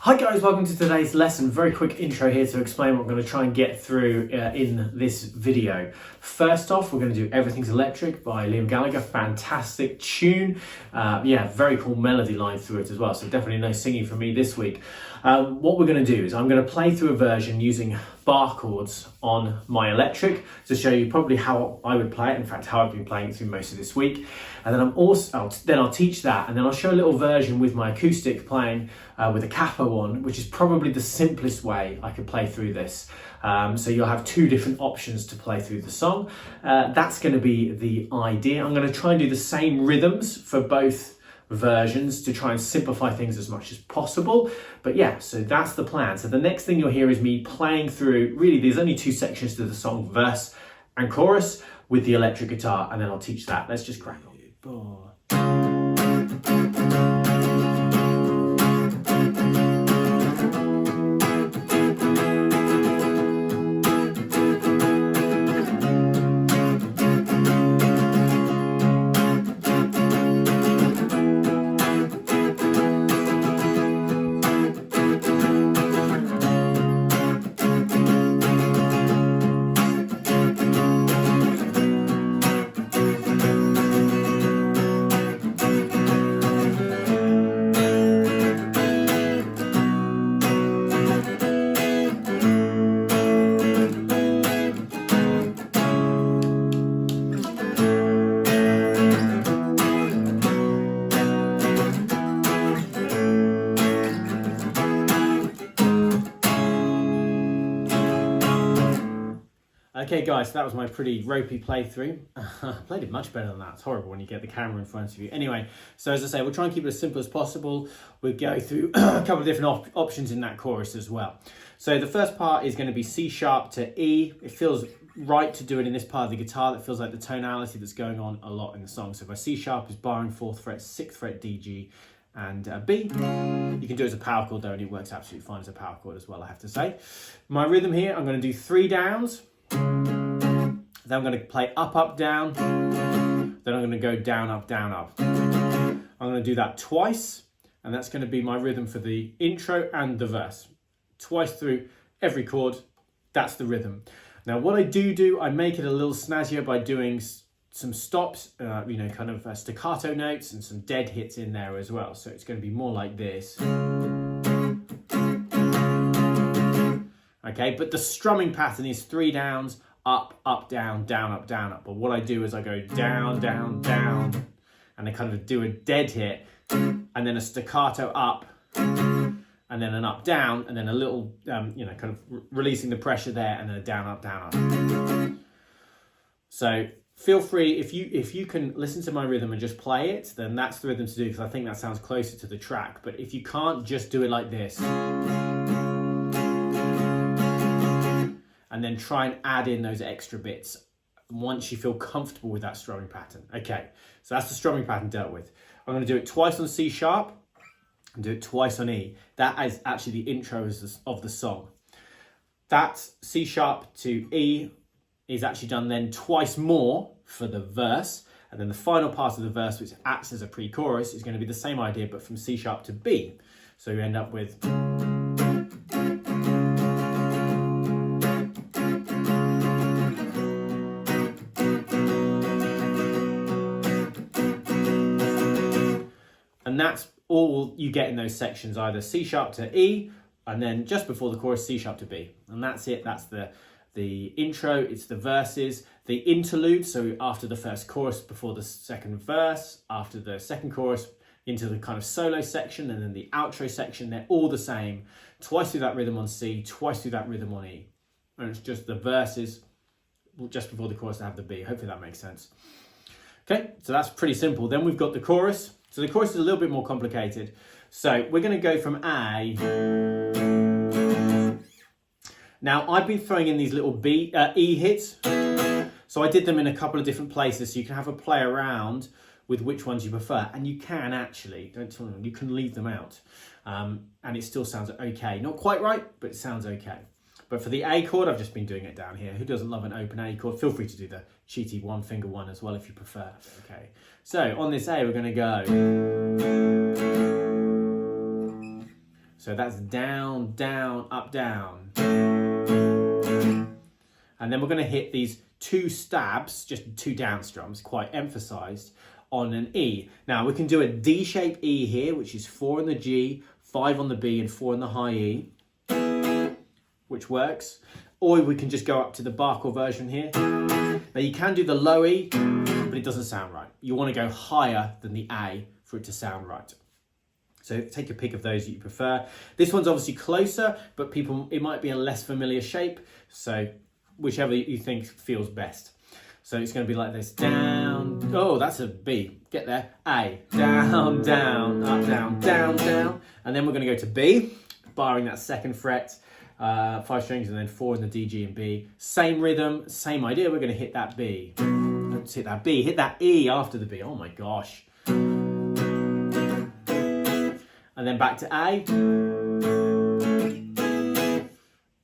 Hi guys, welcome to today's lesson. Very quick intro here to explain what I'm going to try and get through in this video. First off, we're going to do Everything's Electric by Gallagher. Fantastic tune. Very cool melody line through it as well. So definitely no singing from me this week. What we're going to do is I'm going to play through a version using bar chords on my electric to show you probably how I would play it. In fact, how I've been playing it through most of this week. And then I'll teach that, and then I'll show a little version with my acoustic playing with a capo on, which is probably the simplest way I could play through this. So you'll have two different options to play through the song. That's going to be the idea. I'm going to try and do the same rhythms for both versions to try and simplify things as much as possible. But yeah, so that's the plan. So the next thing you'll hear is me playing through, really there's only two sections to the song, verse and chorus, with the electric guitar, and then I'll teach that. Let's just crack on. Okay guys, so that was my pretty ropey playthrough. I played it much better than that. It's horrible when you get the camera in front of you. Anyway, so as I say, we'll try and keep it as simple as possible. We'll go through a couple of different options in that chorus as well. So the first part is going to be C sharp to E. It feels right to do it in this part of the guitar. That feels like the tonality that's going on a lot in the song. So my C sharp is barring 4th fret, 6th fret D, G, and B. You can do it as a power chord though, and it works absolutely fine as a power chord as well, I have to say. My rhythm here, I'm going to do 3 downs. Then I'm going to play up, up, down. Then I'm going to go down, up, down, up. I'm going to do that twice, and that's going to be my rhythm for the intro and the verse. Twice through every chord, that's the rhythm. Now what I do, I make it a little snazzier by doing some stops, kind of staccato notes and some dead hits in there as well. So it's going to be more like this. Okay, but the strumming pattern is 3 downs, up, up, down, down, up, down, up. But what I do is I go down, down, down, and I kind of do a dead hit, and then a staccato up, and then an up, down, and then a little, kind of releasing the pressure there, and then a down, up, down, up. So feel free, if you can listen to my rhythm and just play it, then that's the rhythm to do, because I think that sounds closer to the track. But if you can't, just do it like this. And then try and add in those extra bits once you feel comfortable with that strumming pattern. Okay, so that's the strumming pattern dealt with. I'm going to do it twice on C sharp and do it twice on E. That is actually the intro of the song. That C sharp to E is actually done then twice more for the verse. And then the final part of the verse, which acts as a pre-chorus, is going to be the same idea, but from C sharp to B. So you end up with... And that's all you get in those sections, either C sharp to E, and then just before the chorus, C sharp to B. And that's it, that's the intro, it's the verses, the interlude, so after the first chorus, before the second verse, after the second chorus, into the kind of solo section, and then the outro section, they're all the same. Twice through that rhythm on C, twice through that rhythm on E. And it's just the verses, just before the chorus to have the B. Hopefully that makes sense. Okay, so that's pretty simple. Then we've got the chorus. So the chorus is a little bit more complicated. So we're going to go from A. Now I've been throwing in these little E hits. So I did them in a couple of different places, so you can have a play around with which ones you prefer. And you can actually, don't tell them, you can leave them out. And it still sounds okay. Not quite right, but it sounds okay. But for the A chord, I've just been doing it down here. Who doesn't love an open A chord? Feel free to do the cheaty one finger one as well if you prefer. Okay. So on this A, we're going to go. So that's down, down, up, down. And then we're going to hit these 2 stabs, just 2 down strums, quite emphasized, on an E. Now we can do a D shape E here, which is 4 on the G, 5 on the B, and 4 on the high E, which works. Or we can just go up to the bar chord version here. Now you can do the low E, but it doesn't sound right. You want to go higher than the A for it to sound right. So take your pick of those that you prefer. This one's obviously closer, but it might be a less familiar shape. So whichever you think feels best. So it's going to be like this, down, oh, that's a B, get there, A, down, down, up, down, down, down. And then we're going to go to B, barring that 2nd fret, 5 strings, and then 4 in the D, G, and B. Same rhythm, same idea, we're going to hit that B. Let's hit that B, hit that E after the B, oh my gosh. And then back to A.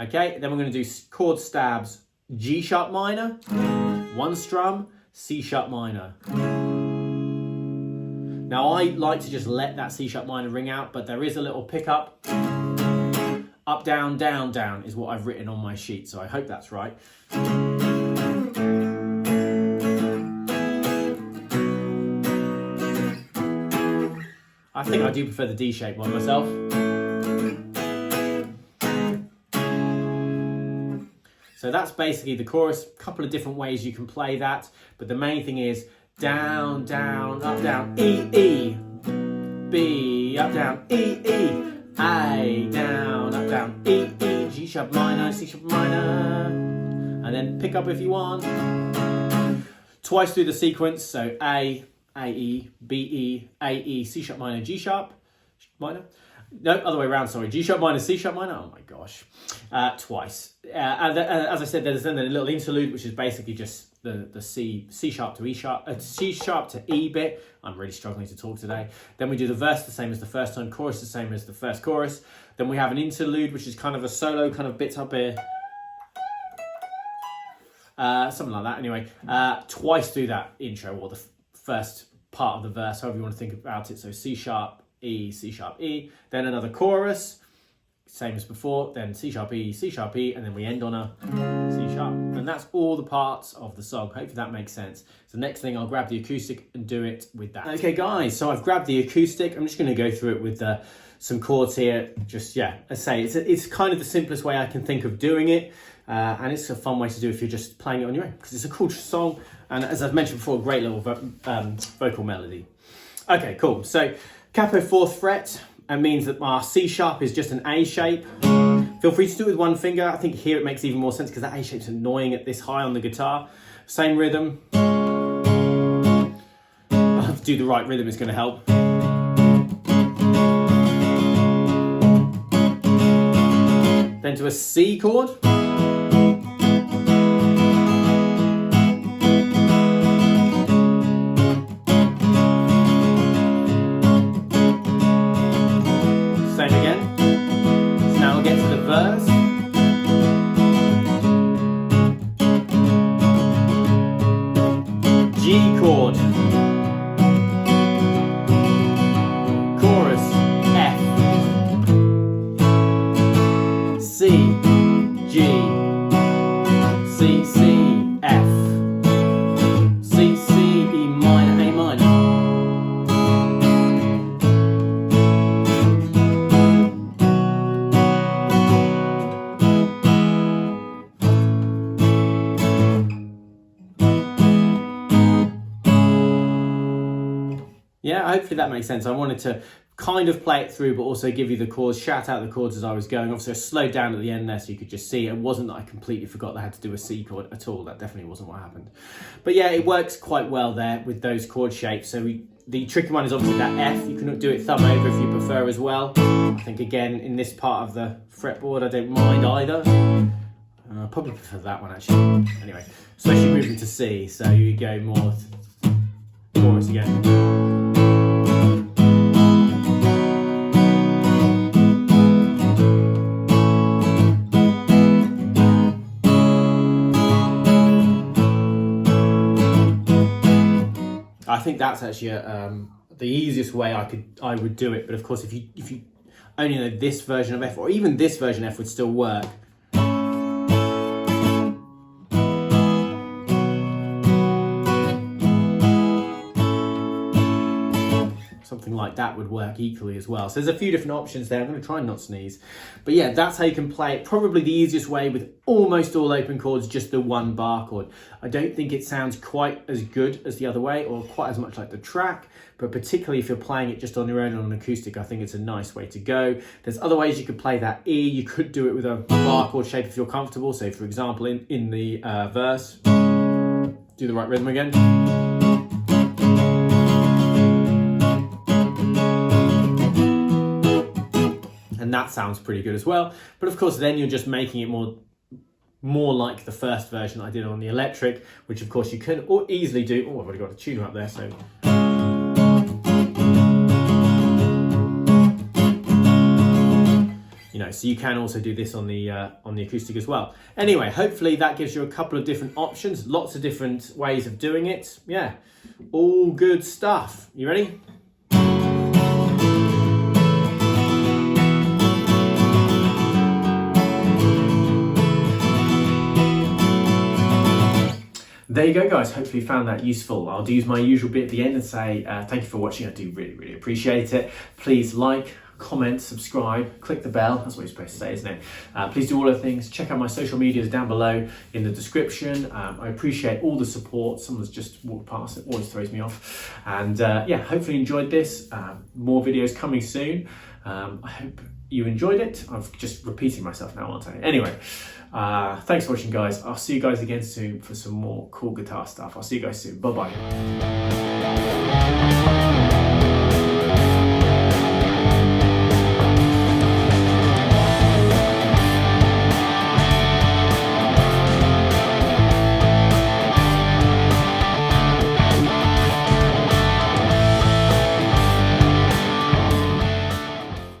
Okay, then we're going to do chord stabs, G sharp minor, 1 strum, C sharp minor. Now I like to just let that C sharp minor ring out, but there is a little pickup. Up, down, down, down is what I've written on my sheet, so I hope that's right. I think I do prefer the D shape one myself. So that's basically the chorus. A couple of different ways you can play that, but the main thing is down, down, up, down, E, E, B, up, down, E, E, A, down, up, down, E, E, G sharp minor, C sharp minor, and then pick up if you want. Twice through the sequence, so A, E, B, E, A, E, C sharp minor, G sharp minor. No, other way around, sorry. G sharp minor, C sharp minor. Oh my gosh. Twice. As I said, there's then a little interlude, which is basically just the C sharp to E sharp, C sharp to E bit. I'm really struggling to talk today. Then we do the verse the same as the first time, chorus the same as the first chorus. Then we have an interlude, which is kind of a solo kind of bits up here. Something like that. Anyway, twice through that intro, or the first part of the verse, however you want to think about it. So C sharp, E, C sharp, E, then another chorus, same as before, then C sharp, E, and then we end on a C sharp. And that's all the parts of the song. Hopefully that makes sense. So next thing, I'll grab the acoustic and do it with that. Okay guys, so I've grabbed the acoustic. I'm just going to go through it with some chords here. Just, yeah, I say, it's kind of the simplest way I can think of doing it. And it's a fun way to do if you're just playing it on your own, because it's a cool song. And as I've mentioned before, a great little vocal melody. Okay, cool. So capo 4th fret, and means that our C sharp is just an A shape. Feel free to do it with 1 finger. I think here it makes even more sense because that A shape's annoying at this high on the guitar. Same rhythm. I'll have to do the right rhythm, it's going to help. Then to a C chord. Same again. So now we'll get to the verse. G chord. Chorus F. C, G, C, C, F. C, C, E minor, A minor. Yeah, hopefully that makes sense. I wanted to kind of play it through, but also give you the chords, shout out the chords as I was going. Obviously I slowed down at the end there so you could just see. It wasn't that I completely forgot that I had to do a C chord at all. That definitely wasn't what happened. But yeah, it works quite well there with those chord shapes. So the tricky one is obviously that F. You can do it thumb over if you prefer as well. I think again, in this part of the fretboard, I don't mind either. I probably prefer that one actually. Anyway, especially moving to C. So you go more chorus again. I think that's actually the easiest way I would do it. But of course, if you only though this version of F, or even this version of F, would still work. Something like that would work equally as well. So there's a few different options there. I'm going to try and not sneeze. But yeah, that's how you can play it. Probably the easiest way with almost all open chords, just the one bar chord. I don't think it sounds quite as good as the other way, or quite as much like the track, but particularly if you're playing it just on your own on an acoustic, I think it's a nice way to go. There's other ways you could play that E. You could do it with a bar chord shape if you're comfortable. So for example, in the verse, do the right rhythm again. And that sounds pretty good as well. But of course, then you're just making it more like the first version I did on the electric, which of course you can easily do. Oh, I've already got a tuner up there, so. You know, so you can also do this on the acoustic as well. Anyway, hopefully that gives you a couple of different options, lots of different ways of doing it. Yeah, all good stuff. You ready? There you go, guys. Hopefully you found that useful. I'll use my usual bit at the end and say thank you for watching. I do really appreciate it. Please like, comment, subscribe, click the bell. That's what you're supposed to say, isn't it? Please do all the things. Check out my social medias down below in the description. I appreciate all the support. Someone's just walked past. It always throws me off. And yeah, hopefully you enjoyed this. More videos coming soon. I hope you enjoyed it. I'm just repeating myself now, aren't I? Anyway, thanks for watching, guys. I'll see you guys again soon for some more cool guitar stuff. I'll see you guys soon. Bye-bye.